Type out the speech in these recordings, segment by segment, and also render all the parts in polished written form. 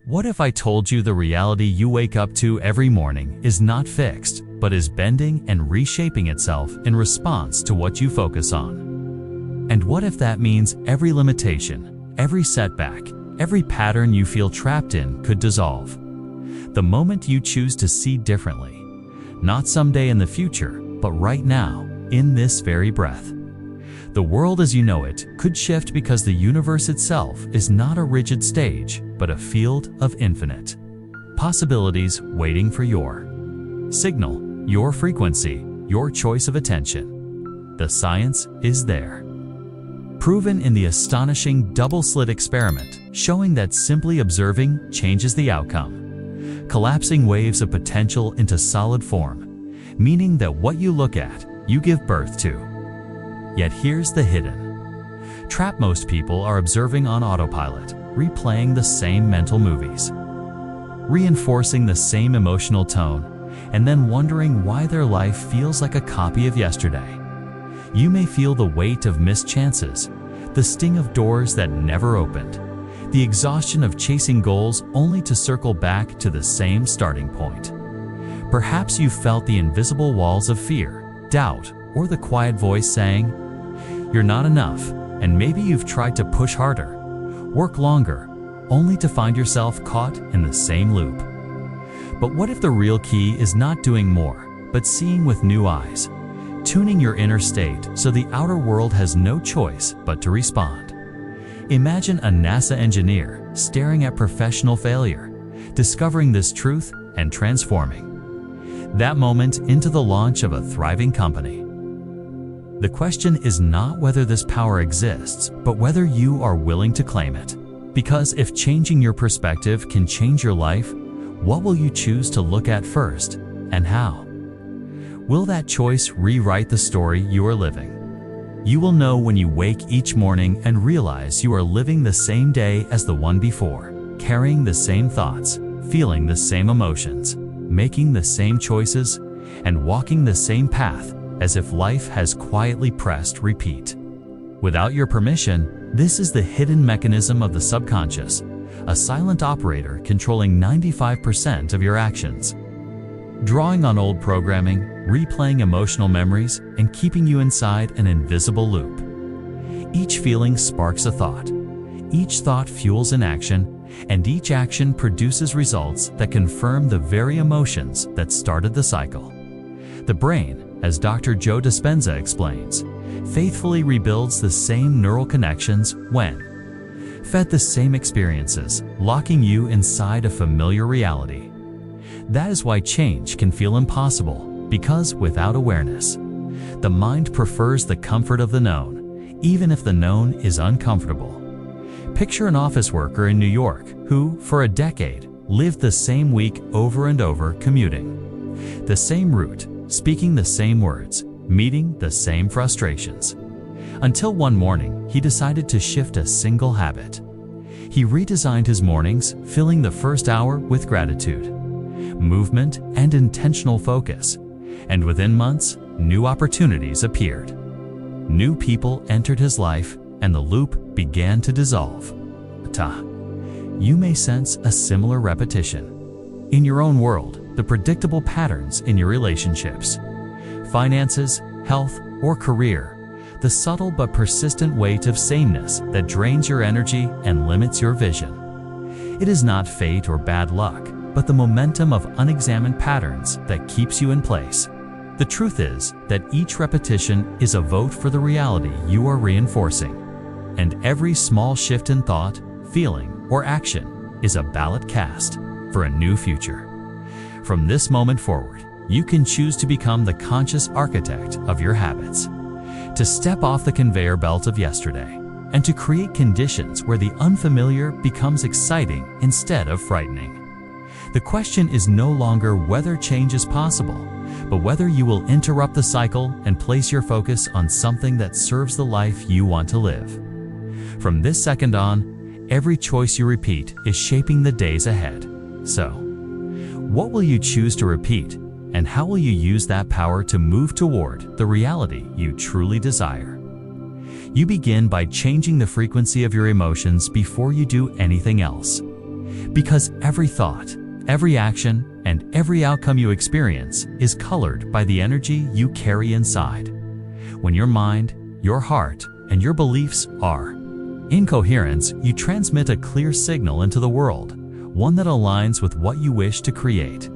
What if I told you the reality you wake up to every morning is not fixed, but is bending and reshaping itself in response to what you focus on? And what if that means every limitation, every setback, every pattern you feel trapped in could dissolve the moment you choose to see differently? Not someday in the future, but right now, in this very breath. The world as you know it could shift because the universe itself is not a rigid stage, but a field of infinite possibilities waiting for your signal, your frequency, your choice of attention. The science is there, proven in the astonishing double-slit experiment, showing that simply observing changes the outcome, collapsing waves of potential into solid form, meaning that what you look at, you give birth to. Yet here's the hidden trap: most people are observing on autopilot, replaying the same mental movies, reinforcing the same emotional tone, and then wondering why their life feels like a copy of yesterday. You may feel the weight of missed chances, the sting of doors that never opened, the exhaustion of chasing goals only to circle back to the same starting point. Perhaps you felt the invisible walls of fear, doubt, or the quiet voice saying, "You're not enough," and maybe you've tried to push harder, work longer, only to find yourself caught in the same loop. But what if the real key is not doing more, but seeing with new eyes, tuning your inner state so the outer world has no choice but to respond? Imagine a NASA engineer staring at professional failure, discovering this truth and transforming that moment into the launch of a thriving company. The question is not whether this power exists, but whether you are willing to claim it. Because if changing your perspective can change your life, what will you choose to look at first, and how? Will that choice rewrite the story you are living? You will know when you wake each morning and realize you are living the same day as the one before, carrying the same thoughts, feeling the same emotions, making the same choices, and walking the same path, as if life has quietly pressed repeat. Without your permission, this is the hidden mechanism of the subconscious, a silent operator controlling 95% of your actions, drawing on old programming, replaying emotional memories, and keeping you inside an invisible loop. Each feeling sparks a thought, each thought fuels an action, and each action produces results that confirm the very emotions that started the cycle. The brain, as Dr. Joe Dispenza explains, faithfully rebuilds the same neural connections when fed the same experiences, locking you inside a familiar reality. That is why change can feel impossible, because without awareness, the mind prefers the comfort of the known, even if the known is uncomfortable. Picture an office worker in New York who, for a decade, lived the same week over and over, commuting the same route, speaking the same words, meeting the same frustrations. Until one morning, he decided to shift a single habit. He redesigned his mornings, filling the first hour with gratitude, movement, and intentional focus. And within months, new opportunities appeared. New people entered his life, and the loop began to dissolve. You may sense a similar repetition in your own world. The predictable patterns in your relationships, finances, health, or career, the subtle but persistent weight of sameness that drains your energy and limits your vision. It is not fate or bad luck, but the momentum of unexamined patterns that keeps you in place. The truth is that each repetition is a vote for the reality you are reinforcing, and every small shift in thought, feeling, or action is a ballot cast for a new future. From this moment forward, you can choose to become the conscious architect of your habits, to step off the conveyor belt of yesterday, and to create conditions where the unfamiliar becomes exciting instead of frightening. The question is no longer whether change is possible, but whether you will interrupt the cycle and place your focus on something that serves the life you want to live. From this second on, every choice you repeat is shaping the days ahead. So, what will you choose to repeat, and how will you use that power to move toward the reality you truly desire? You begin by changing the frequency of your emotions before you do anything else. Because every thought, every action, and every outcome you experience is colored by the energy you carry inside. When your mind, your heart, and your beliefs are in coherence, you transmit a clear signal into the world, one that aligns with what you wish to create.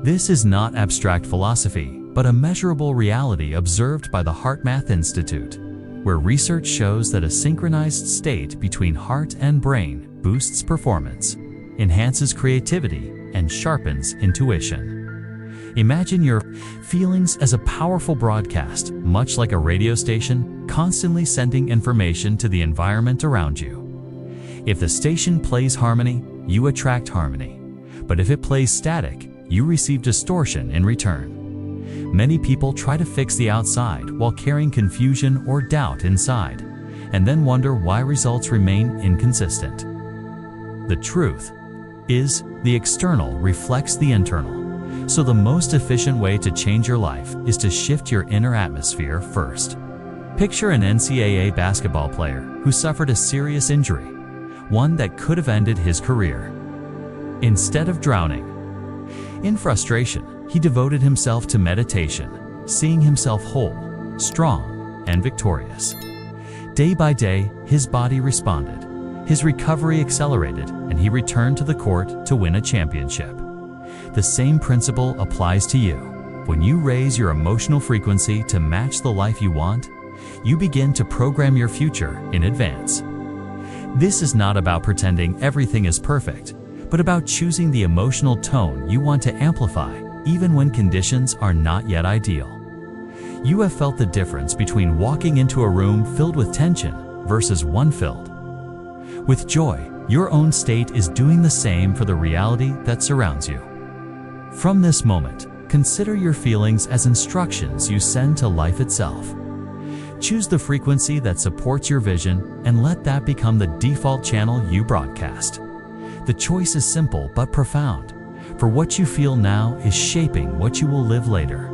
This is not abstract philosophy, but a measurable reality observed by the HeartMath Institute, where research shows that a synchronized state between heart and brain boosts performance, enhances creativity, and sharpens intuition. Imagine your feelings as a powerful broadcast, much like a radio station, constantly sending information to the environment around you. If the station plays harmony, you attract harmony. But if it plays static, you receive distortion in return. Many people try to fix the outside while carrying confusion or doubt inside, and then wonder why results remain inconsistent. The truth is, the external reflects the internal. So the most efficient way to change your life is to shift your inner atmosphere first. Picture an NCAA basketball player who suffered a serious injury, one that could have ended his career. Instead of drowning in frustration, he devoted himself to meditation, seeing himself whole, strong, and victorious. Day by day, his body responded. His recovery accelerated, and he returned to the court to win a championship. The same principle applies to you. When you raise your emotional frequency to match the life you want, you begin to program your future in advance. This is not about pretending everything is perfect, but about choosing the emotional tone you want to amplify, even when conditions are not yet ideal. You have felt the difference between walking into a room filled with tension versus one filled with joy. Your own state is doing the same for the reality that surrounds you. From this moment, consider your feelings as instructions you send to life itself. Choose the frequency that supports your vision and let that become the default channel you broadcast. The choice is simple but profound, for what you feel now is shaping what you will live later.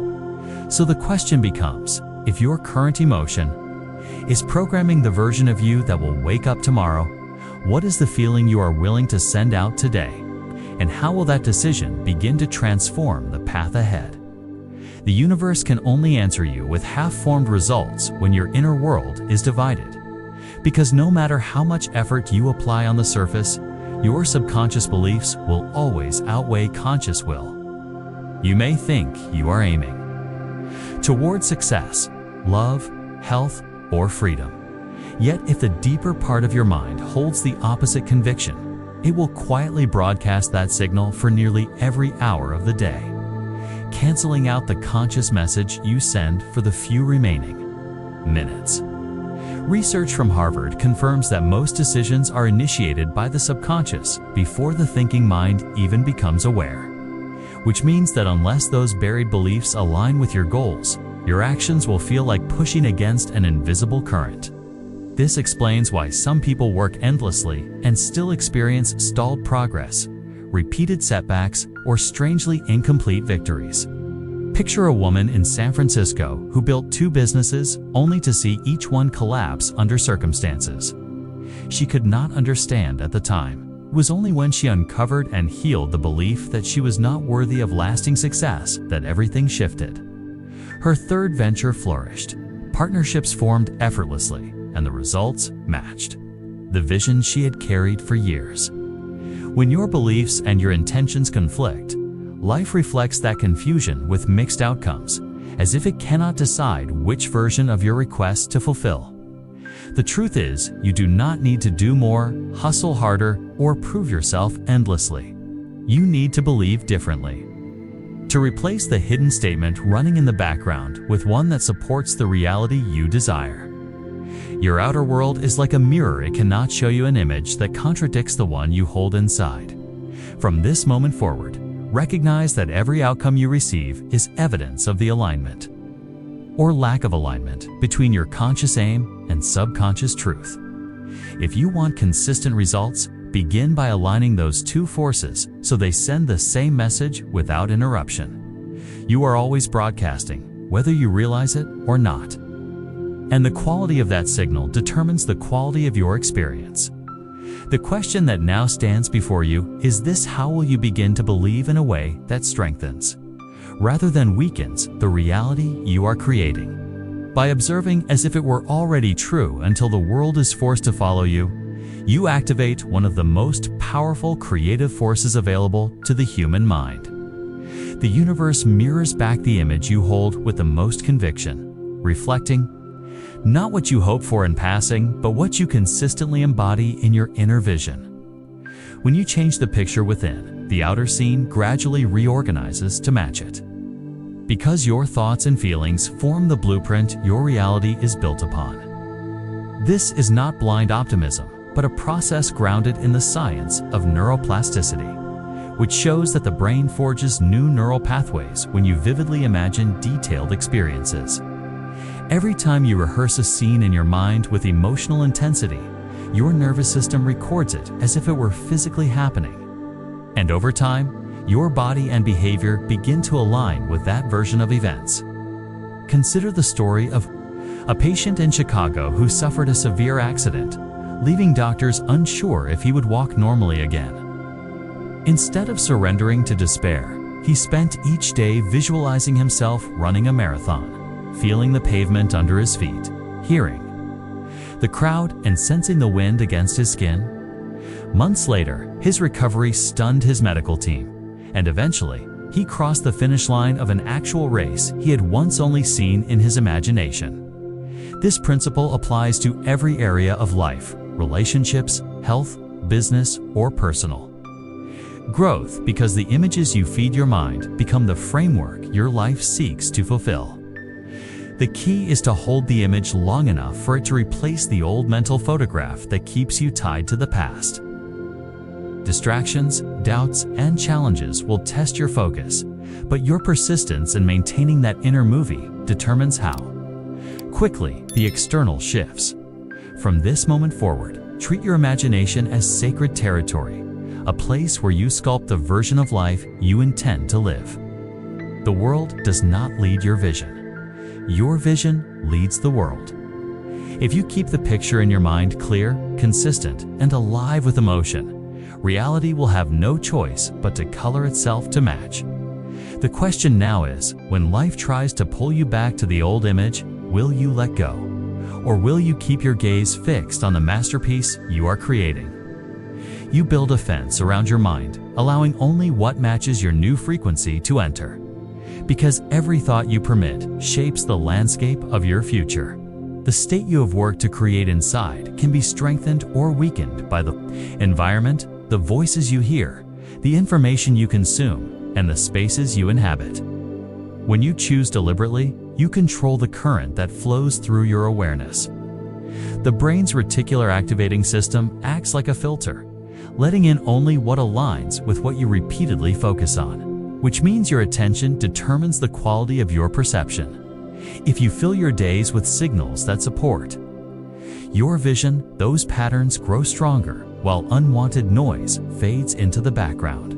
So the question becomes, if your current emotion is programming the version of you that will wake up tomorrow, what is the feeling you are willing to send out today? And how will that decision begin to transform the path ahead? The universe can only answer you with half-formed results when your inner world is divided. Because no matter how much effort you apply on the surface, your subconscious beliefs will always outweigh conscious will. You may think you are aiming toward success, love, health, or freedom. Yet if the deeper part of your mind holds the opposite conviction, it will quietly broadcast that signal for nearly every hour of the day, canceling out the conscious message you send for the few remaining minutes. Research from Harvard confirms that most decisions are initiated by the subconscious before the thinking mind even becomes aware, which means that unless those buried beliefs align with your goals, your actions will feel like pushing against an invisible current. This explains why some people work endlessly and still experience stalled progress, repeated setbacks, or strangely incomplete victories. Picture a woman in San Francisco who built 2 businesses only to see each one collapse under circumstances she could not understand at the time. It was only when she uncovered and healed the belief that she was not worthy of lasting success that everything shifted. Her 3rd venture flourished. Partnerships formed effortlessly, and the results matched the vision she had carried for years. When your beliefs and your intentions conflict, life reflects that confusion with mixed outcomes, as if it cannot decide which version of your request to fulfill. The truth is, you do not need to do more, hustle harder, or prove yourself endlessly. You need to believe differently. To replace the hidden statement running in the background with one that supports the reality you desire. Your outer world is like a mirror. It cannot show you an image that contradicts the one you hold inside. From this moment forward, recognize that every outcome you receive is evidence of the alignment or lack of alignment between your conscious aim and subconscious truth. If you want consistent results, begin by aligning those 2 forces so they send the same message without interruption. You are always broadcasting, whether you realize it or not. And the quality of that signal determines the quality of your experience. The question that now stands before you is this: how will you begin to believe in a way that strengthens, rather than weakens, the reality you are creating? By observing as if it were already true until the world is forced to follow you, you activate one of the most powerful creative forces available to the human mind. The universe mirrors back the image you hold with the most conviction, reflecting not what you hope for in passing, but what you consistently embody in your inner vision. When you change the picture within, the outer scene gradually reorganizes to match it. Because your thoughts and feelings form the blueprint your reality is built upon. This is not blind optimism, but a process grounded in the science of neuroplasticity, which shows that the brain forges new neural pathways when you vividly imagine detailed experiences. Every time you rehearse a scene in your mind with emotional intensity, your nervous system records it as if it were physically happening. And over time, your body and behavior begin to align with that version of events. Consider the story of a patient in Chicago who suffered a severe accident, leaving doctors unsure if he would walk normally again. Instead of surrendering to despair, he spent each day visualizing himself running a marathon, feeling the pavement under his feet, hearing the crowd and sensing the wind against his skin. Months later, his recovery stunned his medical team, and eventually, he crossed the finish line of an actual race he had once only seen in his imagination. This principle applies to every area of life: relationships, health, business, or personal growth, because the images you feed your mind become the framework your life seeks to fulfill. The key is to hold the image long enough for it to replace the old mental photograph that keeps you tied to the past. Distractions, doubts, and challenges will test your focus, but your persistence in maintaining that inner movie determines how quickly the external shifts. From this moment forward, treat your imagination as sacred territory, a place where you sculpt the version of life you intend to live. The world does not lead your vision. Your vision leads the world. If you keep the picture in your mind clear, consistent, and alive with emotion, reality will have no choice but to color itself to match. The question now is, when life tries to pull you back to the old image, will you let go? Or will you keep your gaze fixed on the masterpiece you are creating? You build a fence around your mind, allowing only what matches your new frequency to enter. Because every thought you permit shapes the landscape of your future. The state you have worked to create inside can be strengthened or weakened by the environment, the voices you hear, the information you consume, and the spaces you inhabit. When you choose deliberately, you control the current that flows through your awareness. The brain's reticular activating system acts like a filter, letting in only what aligns with what you repeatedly focus on, which means your attention determines the quality of your perception. If you fill your days with signals that support your vision, those patterns grow stronger, while unwanted noise fades into the background.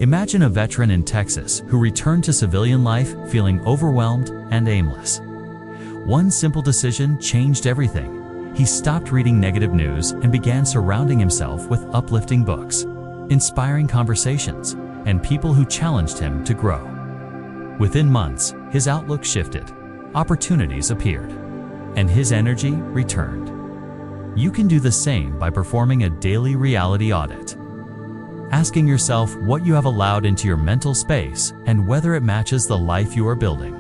Imagine a veteran in Texas who returned to civilian life feeling overwhelmed and aimless. One simple decision changed everything. He stopped reading negative news and began surrounding himself with uplifting books, inspiring conversations, and people who challenged him to grow. Within months, his outlook shifted, opportunities appeared, and his energy returned. You can do the same by performing a daily reality audit, asking yourself what you have allowed into your mental space and whether it matches the life you are building.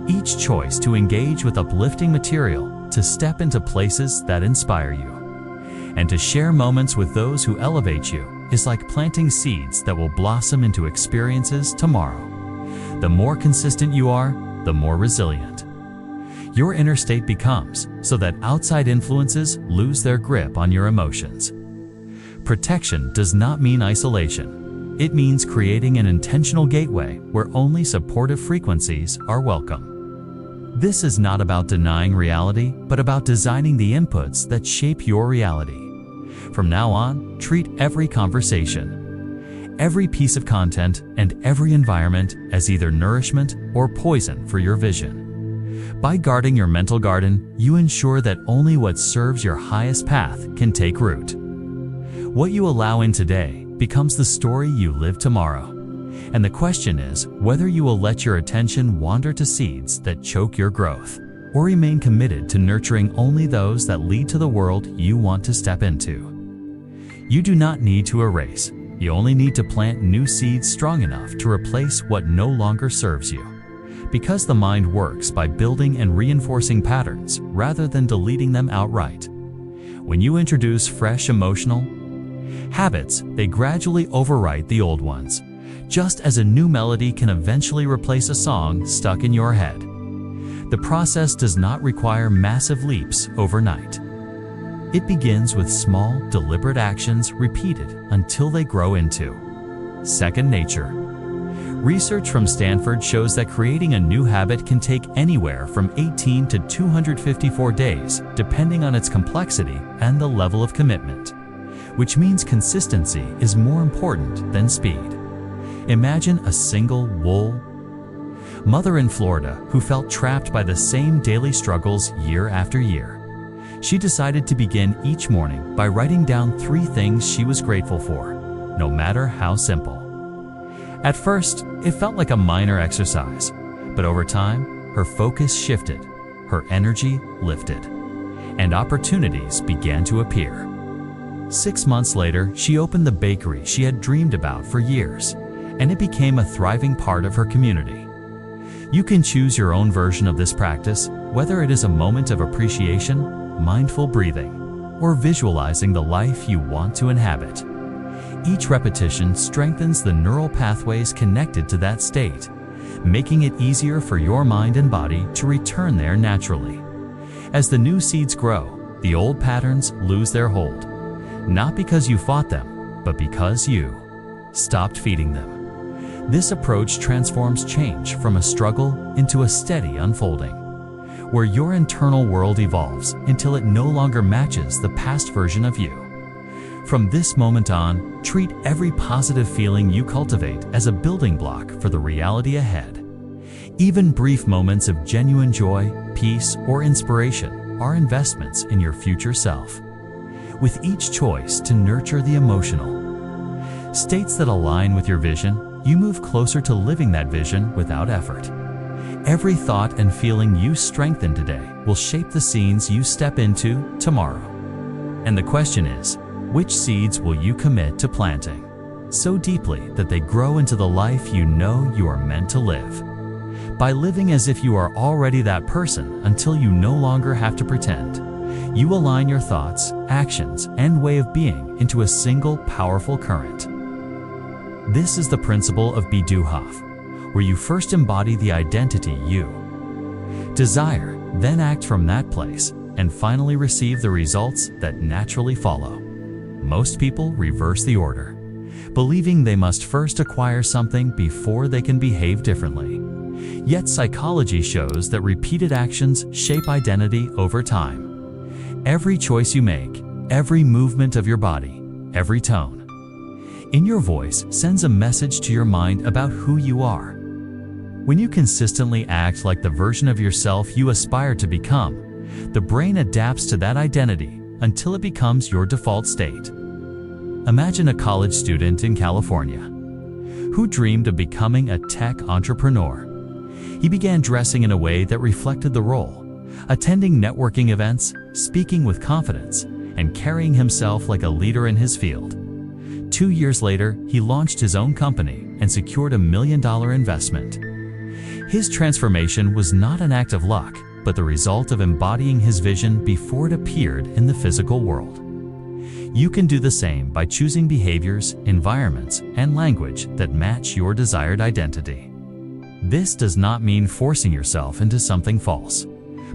Each choice to engage with uplifting material, to step into places that inspire you, and to share moments with those who elevate you is like planting seeds that will blossom into experiences tomorrow. The more consistent you are, the more resilient your inner state becomes, so that outside influences lose their grip on your emotions. Protection does not mean isolation. It means creating an intentional gateway where only supportive frequencies are welcome. This is not about denying reality, but about designing the inputs that shape your reality. From now on, treat every conversation, every piece of content, and every environment as either nourishment or poison for your vision. By guarding your mental garden, you ensure that only what serves your highest path can take root. What you allow in today becomes the story you live tomorrow. And the question is whether you will let your attention wander to seeds that choke your growth, or remain committed to nurturing only those that lead to the world you want to step into. You do not need to erase. You only need to plant new seeds strong enough to replace what no longer serves you. Because the mind works by building and reinforcing patterns rather than deleting them outright. When you introduce fresh emotional habits, they gradually overwrite the old ones, just as a new melody can eventually replace a song stuck in your head. The process does not require massive leaps overnight. It begins with small, deliberate actions repeated until they grow into second nature. Research from Stanford shows that creating a new habit can take anywhere from 18 to 254 days, depending on its complexity and the level of commitment, which means consistency is more important than speed. Imagine a single wool mother in Florida who felt trapped by the same daily struggles year after year. She decided to begin each morning by writing down 3 things she was grateful for, no matter how simple. At first, it felt like a minor exercise, but over time, her focus shifted, her energy lifted, and opportunities began to appear. 6 months later, she opened the bakery she had dreamed about for years, and it became a thriving part of her community. You can choose your own version of this practice, whether it is a moment of appreciation, mindful breathing, or visualizing the life you want to inhabit. Each repetition strengthens the neural pathways connected to that state, making it easier for your mind and body to return there naturally. As the new seeds grow, the old patterns lose their hold, not because you fought them, but because you stopped feeding them. This approach transforms change from a struggle into a steady unfolding, where your internal world evolves until it no longer matches the past version of you. From this moment on, treat every positive feeling you cultivate as a building block for the reality ahead. Even brief moments of genuine joy, peace, or inspiration are investments in your future self. With each choice to nurture the emotional states that align with your vision, you move closer to living that vision without effort. Every thought and feeling you strengthen today will shape the scenes you step into tomorrow. And the question is, which seeds will you commit to planting so deeply that they grow into the life you know you are meant to live? By living as if you are already that person until you no longer have to pretend, you align your thoughts, actions, and way of being into a single powerful current. This is the principle of Biduhoff, where you first embody the identity you desire, then act from that place, and finally receive the results that naturally follow. Most people reverse the order, believing they must first acquire something before they can behave differently. Yet psychology shows that repeated actions shape identity over time. Every choice you make, every movement of your body, every tone in your voice sends a message to your mind about who you are. When you consistently act like the version of yourself you aspire to become, the brain adapts to that identity until it becomes your default state. Imagine a college student in California who dreamed of becoming a tech entrepreneur. He began dressing in a way that reflected the role, attending networking events, speaking with confidence, and carrying himself like a leader in his field. 2 years later, he launched his own company and secured $1 million investment. His transformation was not an act of luck, but the result of embodying his vision before it appeared in the physical world. You can do the same by choosing behaviors, environments, and language that match your desired identity. This does not mean forcing yourself into something false,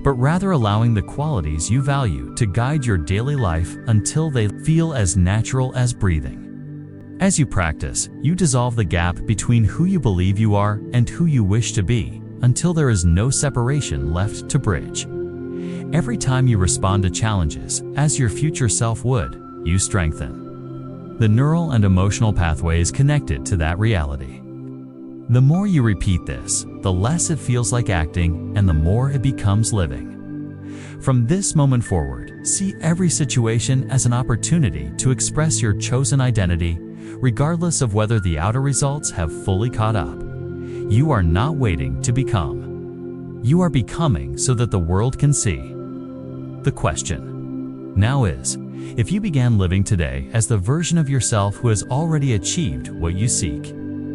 but rather allowing the qualities you value to guide your daily life until they feel as natural as breathing. As you practice, you dissolve the gap between who you believe you are and who you wish to be until there is no separation left to bridge. Every time you respond to challenges as your future self would, you strengthen the neural and emotional pathways connected to that reality. The more you repeat this, the less it feels like acting and the more it becomes living. From this moment forward, see every situation as an opportunity to express your chosen identity, regardless of whether the outer results have fully caught up. You are not waiting to become. You are becoming so that the world can see. The question now is, if you began living today as the version of yourself who has already achieved what you seek,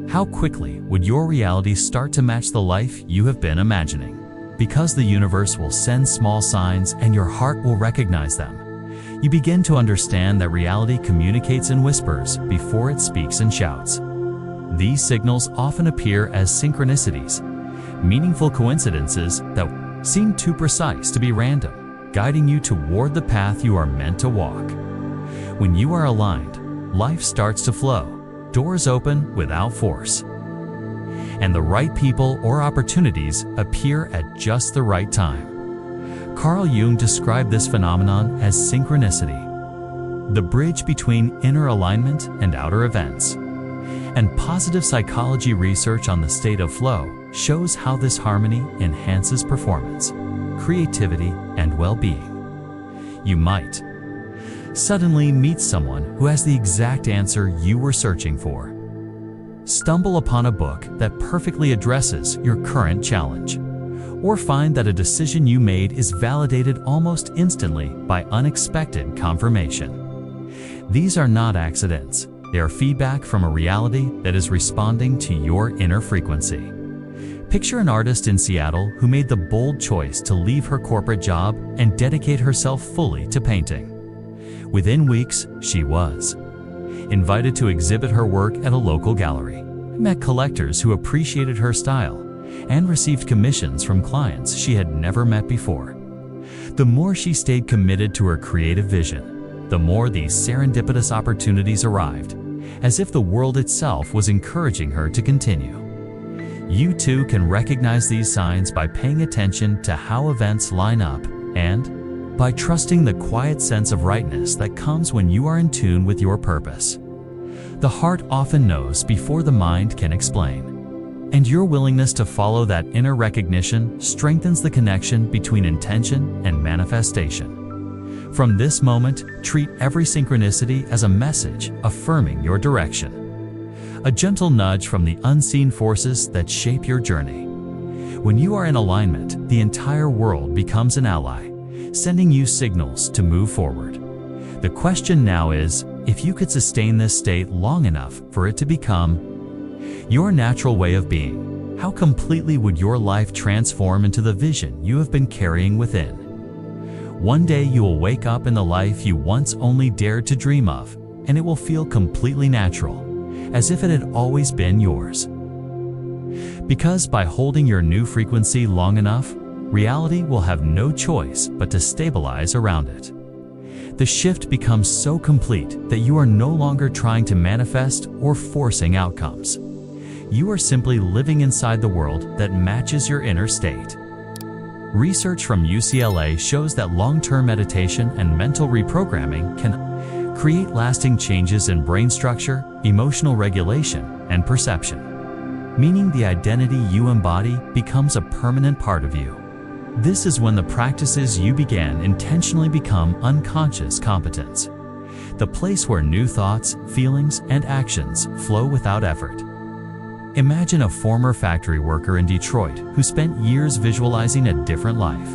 how quickly would your reality start to match the life you have been imagining? Because the universe will send small signs and your heart will recognize them, you begin to understand that reality communicates in whispers before it speaks and shouts. These signals often appear as synchronicities, meaningful coincidences that seem too precise to be random, guiding you toward the path you are meant to walk. When you are aligned, life starts to flow, doors open without force, and the right people or opportunities appear at just the right time. Carl Jung described this phenomenon as synchronicity, the bridge between inner alignment and outer events. And positive psychology research on the state of flow shows how this harmony enhances performance, creativity, and well-being. You might suddenly meet someone who has the exact answer you were searching for. Stumble upon a book that perfectly addresses your current challenge, or find that a decision you made is validated almost instantly by unexpected confirmation. These are not accidents. They are feedback from a reality that is responding to your inner frequency. Picture an artist in Seattle who made the bold choice to leave her corporate job and dedicate herself fully to painting. Within weeks, she was invited to exhibit her work at a local gallery, met collectors who appreciated her style, and received commissions from clients she had never met before. The more she stayed committed to her creative vision, the more these serendipitous opportunities arrived, as if the world itself was encouraging her to continue. You too can recognize these signs by paying attention to how events line up and by trusting the quiet sense of rightness that comes when you are in tune with your purpose. The heart often knows before the mind can explain, and your willingness to follow that inner recognition strengthens the connection between intention and manifestation. From this moment, treat every synchronicity as a message affirming your direction, a gentle nudge from the unseen forces that shape your journey. When you are in alignment, the entire world becomes an ally, sending you signals to move forward. The question now is, if you could sustain this state long enough for it to become your natural way of being, how completely would your life transform into the vision you have been carrying within? One day you will wake up in the life you once only dared to dream of, and it will feel completely natural, as if it had always been yours. Because by holding your new frequency long enough, reality will have no choice but to stabilize around it. The shift becomes so complete that you are no longer trying to manifest or forcing outcomes. You are simply living inside the world that matches your inner state. Research from UCLA shows that long-term meditation and mental reprogramming can create lasting changes in brain structure, emotional regulation, and perception, meaning the identity you embody becomes a permanent part of you. This is when the practices you began intentionally become unconscious competence, the place where new thoughts, feelings, and actions flow without effort. Imagine a former factory worker in Detroit who spent years visualizing a different life,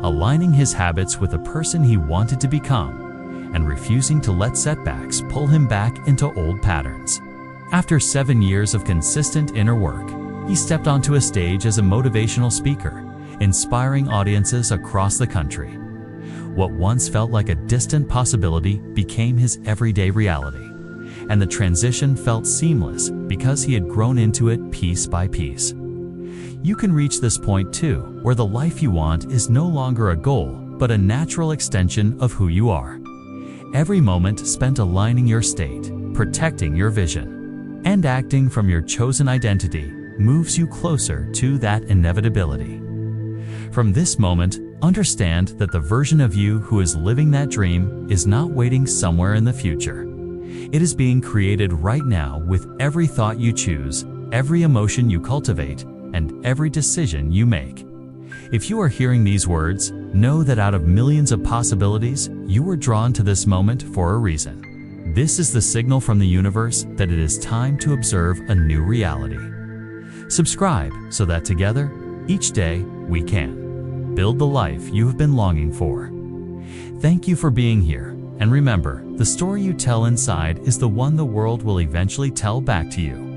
aligning his habits with the person he wanted to become, and refusing to let setbacks pull him back into old patterns. After 7 years of consistent inner work, he stepped onto a stage as a motivational speaker, inspiring audiences across the country. What once felt like a distant possibility became his everyday reality, and the transition felt seamless because he had grown into it piece by piece. You can reach this point too, where the life you want is no longer a goal, but a natural extension of who you are. Every moment spent aligning your state, protecting your vision, and acting from your chosen identity moves you closer to that inevitability. From this moment, understand that the version of you who is living that dream is not waiting somewhere in the future. It is being created right now with every thought you choose, every emotion you cultivate, and every decision you make. If you are hearing these words, know that out of millions of possibilities, you were drawn to this moment for a reason. This is the signal from the universe that it is time to observe a new reality. Subscribe so that together, each day, we can build the life you have been longing for. Thank you for being here, and remember, the story you tell inside is the one the world will eventually tell back to you.